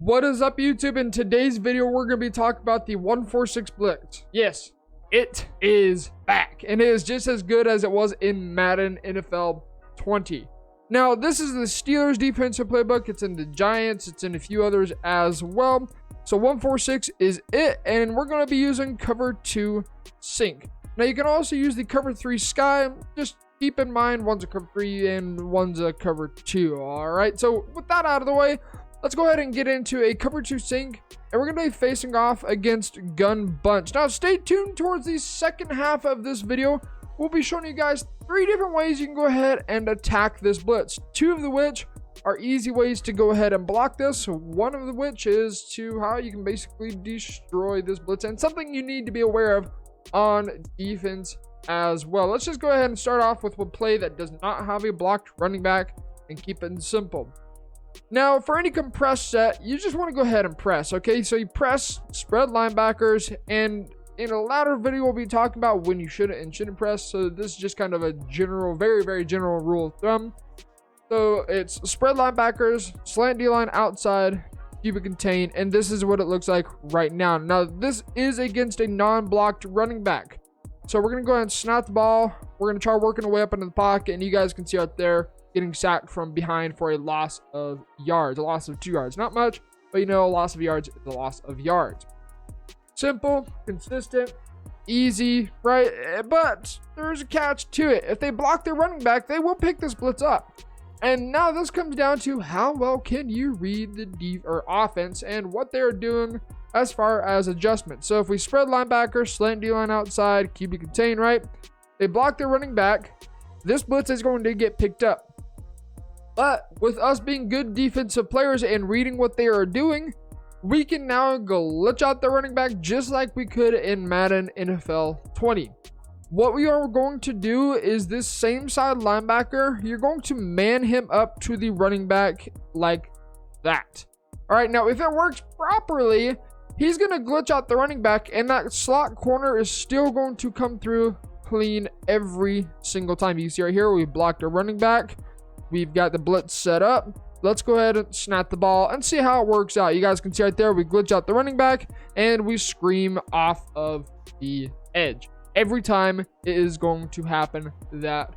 What is up, YouTube? In today's video, we're going to be talking about the 146 Blitz. Yes, it is back, and it is just as good as it was in Madden NFL 20. Now, this is the Steelers defensive playbook. It's in the Giants. It's in a few others as well. So 146 is it, and we're going to be using cover 2 sync. Now, you can also use the cover 3 sky. Just keep in mind, one's a cover 3 and one's a cover 2. All right, so with that out of the way, let's go ahead and get into a cover 2 sync, and we're going to be facing off against Gun Bunch. Now, stay tuned towards the second half of this video. We'll be showing you guys 3 different ways you can go ahead and attack this blitz. 2 of the which are easy ways to go ahead and block this. One of the which is to how you can basically destroy this blitz, and something you need to be aware of on defense as well. Let's just go ahead and start off with one play that does not have a blocked running back and keep it simple. Now, for any compressed set, you just want to go ahead and press, okay? So you press, spread linebackers, and in a later video, we'll be talking about when you should and shouldn't press. So this is just kind of a general, very, very general rule of thumb. So it's spread linebackers, slant D-line outside, keep it contained, and this is what it looks like right now. Now, this is against a non-blocked running back. So we're going to go ahead and snap the ball. We're going to try working our way up into the pocket, and you guys can see out there, getting sacked from behind for a loss of yards, a loss of 2 yards. Not much, but you know, a loss of yards is a loss of yards. Simple, consistent, easy, right? But there's a catch to it. If they block their running back, they will pick this blitz up. And now this comes down to how well can you read the offense and what they're doing as far as adjustments. So if we spread linebackers, slant D-line outside, keep it contained, right? They block their running back. This blitz is going to get picked up. But with us being good defensive players and reading what they are doing, we can now glitch out the running back just like we could in Madden NFL 20. What we are going to do is this same side linebacker, you're going to man him up to the running back like that. All right, now if it works properly, he's going to glitch out the running back, and that slot corner is still going to come through clean every single time. You see right here, we blocked a running back. We've got the blitz set up. Let's go ahead and snap the ball and see how it works out. You guys can see right there, we glitch out the running back and we scream off of the edge. Every time it is going to happen that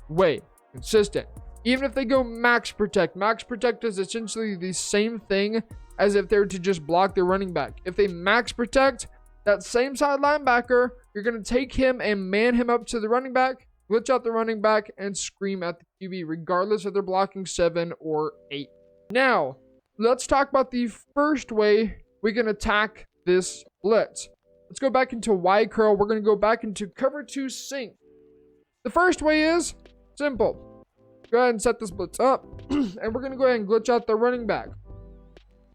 way. Consistent. Even if they go max protect. Max protect is essentially the same thing as if they were to just block their running back. If they max protect, that same side linebacker, you're going to take him and man him up to the running back, glitch out the running back, and scream at the QB, regardless if they're blocking 7 or 8. Now, let's talk about the first way we can attack this blitz. Let's go back into Y curl. We're going to go back into cover 2 sync. The first way is simple. Go ahead and set this blitz up, and we're going to go ahead and glitch out the running back.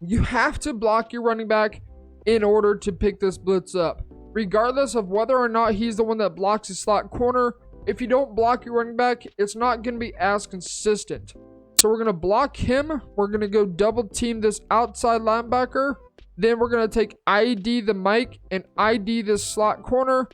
You have to block your running back in order to pick this blitz up, regardless of whether or not he's the one that blocks the slot corner. If you don't block your running back, it's not going to be as consistent. So we're going to block him. We're going to go double team this outside linebacker. Then we're going to take ID the mic and ID this slot corner.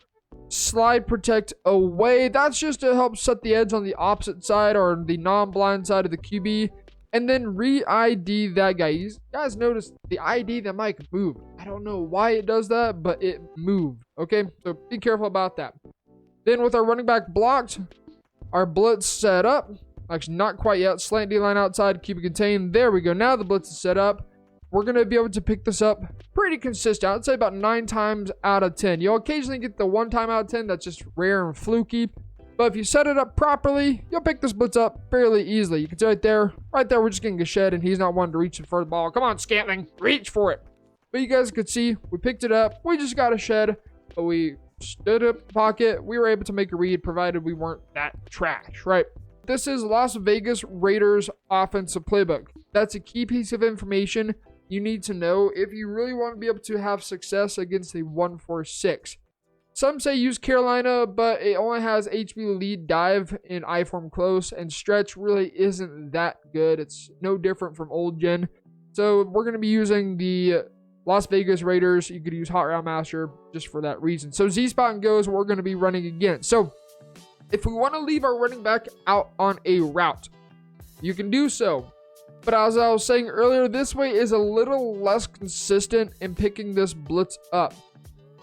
Slide protect away. That's just to help set the edge on the opposite side or the non-blind side of the QB. And then re-ID that guy. You guys notice the ID the mic moved. I don't know why it does that, but it moved. Okay, so be careful about that. Then with our running back blocked, our blitz set up. Actually, not quite yet. Slant D-line outside, keep it contained. There we go. Now the blitz is set up. We're going to be able to pick this up pretty consistent. I'd say about 9 times out of 10. You'll occasionally get the 1 time out of 10. That's just rare and fluky. But if you set it up properly, you'll pick this blitz up fairly easily. You can see right there, we're just getting a shed, and he's not wanting to reach for the ball. Come on, Scantling, reach for it. But you guys could see, we picked it up. We just got a shed, but we stood up the pocket. We were able to make a read, provided we weren't that trash, right? This is Las Vegas Raiders offensive playbook. That's a key piece of information you need to know if you really want to be able to have success against the 146. Some say use Carolina, but it only has HB lead dive in I-form close, and stretch really isn't that good. It's no different from old gen. So we're going to be using the Las Vegas Raiders. You could use Hot Route Master just for that reason. So Z-spot and go is what we're going to be running against. So if we want to leave our running back out on a route, you can do so. But as I was saying earlier, this way is a little less consistent in picking this blitz up.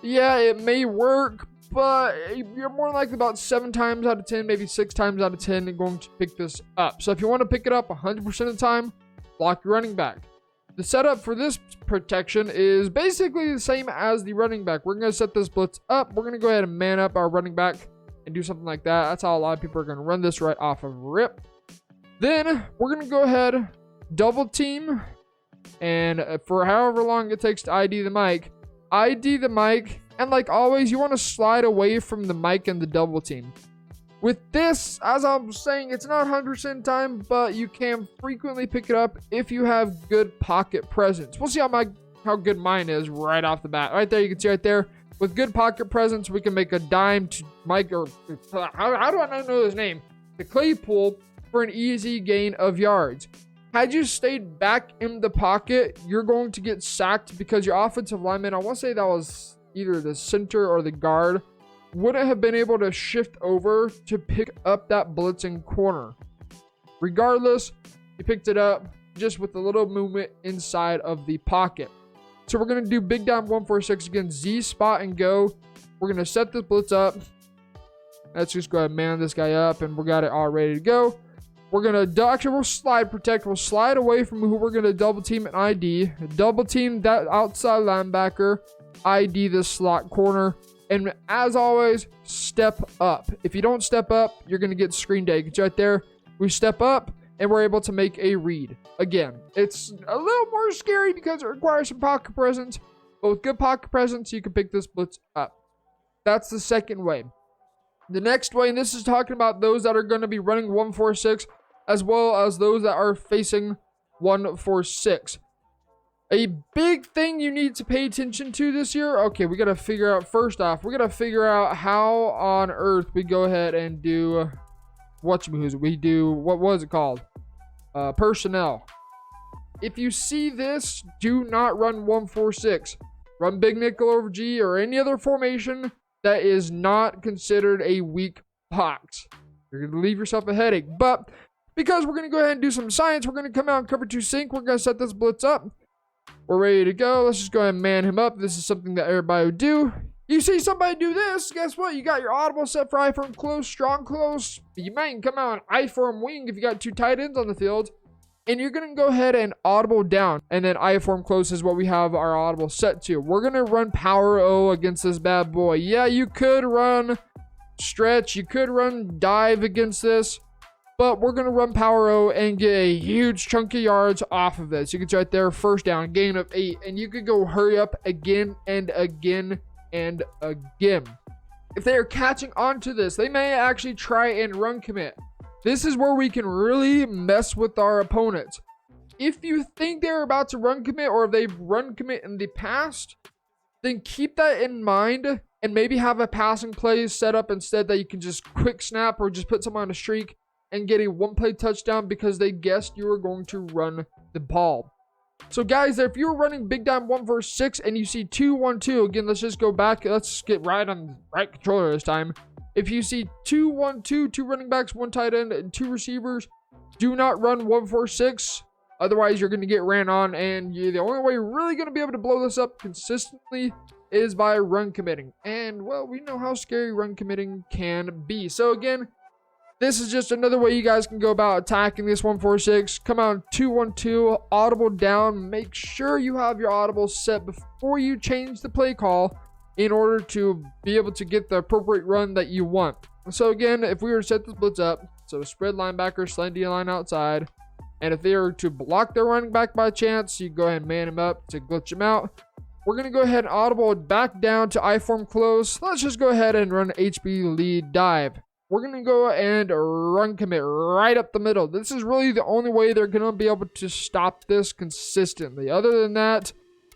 Yeah, it may work, but you're more likely about 7 times out of 10, maybe 6 times out of 10 going to pick this up. So if you want to pick it up 100% of the time, block your running back. The setup for this protection is basically the same as the running back. We're going to set this blitz up. We're going to go ahead and man up our running back and do something like that. That's how a lot of people are going to run this right off of rip. Then we're going to go ahead, double team, and for however long it takes to ID the mic, and like always, you want to slide away from the mic and the double team. With this, as I'm saying, it's not 100% time, but you can frequently pick it up if you have good pocket presence. We'll see how good mine is right off the bat. Right there, you can see right there. With good pocket presence, we can make a dime to Mike, or how do I not know his name? The Claypool, for an easy gain of yards. Had you stayed back in the pocket, you're going to get sacked because your offensive lineman, I want to say that was either the center or the guard, wouldn't have been able to shift over to pick up that blitzing corner. Regardless, he picked it up just with a little movement inside of the pocket. So we're going to do big down 146 again, Z spot and go. We're going to set this blitz up. Let's just go ahead and man this guy up, and we got it all ready to go. We're going to, actually, we'll slide protect. We'll slide away from who we're going to double team and ID. Double team that outside linebacker. ID this slot corner. And as always, step up. If you don't step up, you're going to get screen tag. It's right there. We step up, and we're able to make a read. Again, it's a little more scary because it requires some pocket presence. But with good pocket presence, you can pick this blitz up. That's the second way. The next way, and this is talking about those that are going to be running 146, as well as those that are facing 146. A big thing you need to pay attention to this year. Okay, we got to figure out, first off, we got to figure out how on earth we go ahead and do, what was it called? Personnel. If you see this, do not run 146. Run big nickel over G or any other formation that is not considered a weak box. You're going to leave yourself a headache. But because we're going to go ahead and do some science, we're going to come out and cover 2 sync. We're going to set this blitz up. We're ready to go. Let's just go ahead and man him up. This is something that everybody would do. You see somebody do this, guess what? You got your audible set for I form close, strong close. You might come out on I form wing if you got 2 tight ends on the field. And you're going to go ahead and audible down. And then I form close is what we have our audible set to. We're going to run power O against this bad boy. Yeah, you could run stretch. You could run dive against this. But we're going to run power O and get a huge chunk of yards off of this. You can see right there, first down, gain of 8. And you could go hurry up again and again and again. If they are catching on to this, they may actually try and run commit. This is where we can really mess with our opponents. If you think they're about to run commit, or if they've run commit in the past, then keep that in mind and maybe have a passing play set up instead that you can just quick snap or just put someone on a streak and get a 1-play touchdown because they guessed you were going to run the ball. So guys, if you're running big down 1-4-6 and you see 2-1-2, again, let's just go back. Let's get right on the right controller this time. If you see 2-1-2, 2 running backs, 1 tight end, and 2 receivers, do not run 1-4-6. Otherwise, you're going to get ran on, and the only way you're really going to be able to blow this up consistently is by run committing. And, well, we know how scary run committing can be. So, again, this is just another way you guys can go about attacking this 1-4-6. Come out 2-1-2, audible down. Make sure you have your audible set before you change the play call in order to be able to get the appropriate run that you want. So again, if we were to set this blitz up, so spread linebacker, slant line outside, and if they were to block their running back by chance, you go ahead and man him up to glitch him out. We're going to go ahead and audible back down to I form close. Let's just go ahead and run HB lead dive. We're going to go and run commit right up the middle. This is really the only way they're going to be able to stop this consistently. Other than that,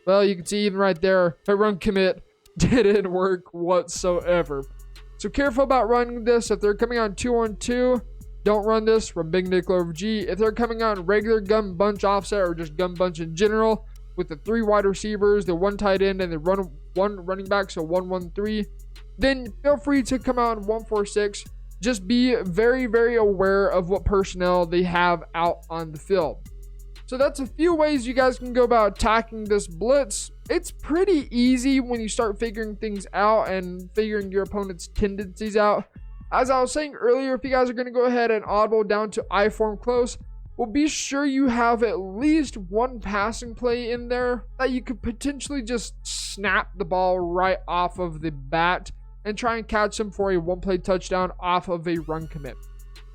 well, you can see even right there, the run commit didn't work whatsoever. So careful about running this. If they're coming on 2-on-2, don't run this. Run big nickel over G. If they're coming on regular gun bunch offset or just gun bunch in general, with the 3 wide receivers, the 1 tight end, and the 1 running back, so 1-1-3, then feel free to come out on 1-4-6. Just be very, very aware of what personnel they have out on the field. So that's a few ways you guys can go about attacking this blitz. It's pretty easy when you start figuring things out and figuring your opponent's tendencies out. As I was saying earlier, if you guys are going to go ahead and audible down to I form close, well, be sure you have at least one passing play in there that you could potentially just snap the ball right off of the bat and try and catch them for a one-play touchdown off of a run commit.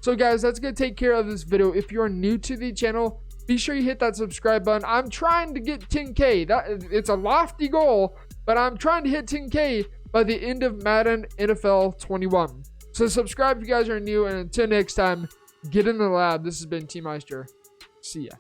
So guys, that's going to take care of this video. If you're new to the channel, be sure you hit that subscribe button. I'm trying to get 10K. It's a lofty goal, but I'm trying to hit 10K by the end of Madden NFL 21. So subscribe if you guys are new, and until next time, get in the lab. This has been T Meister. See ya.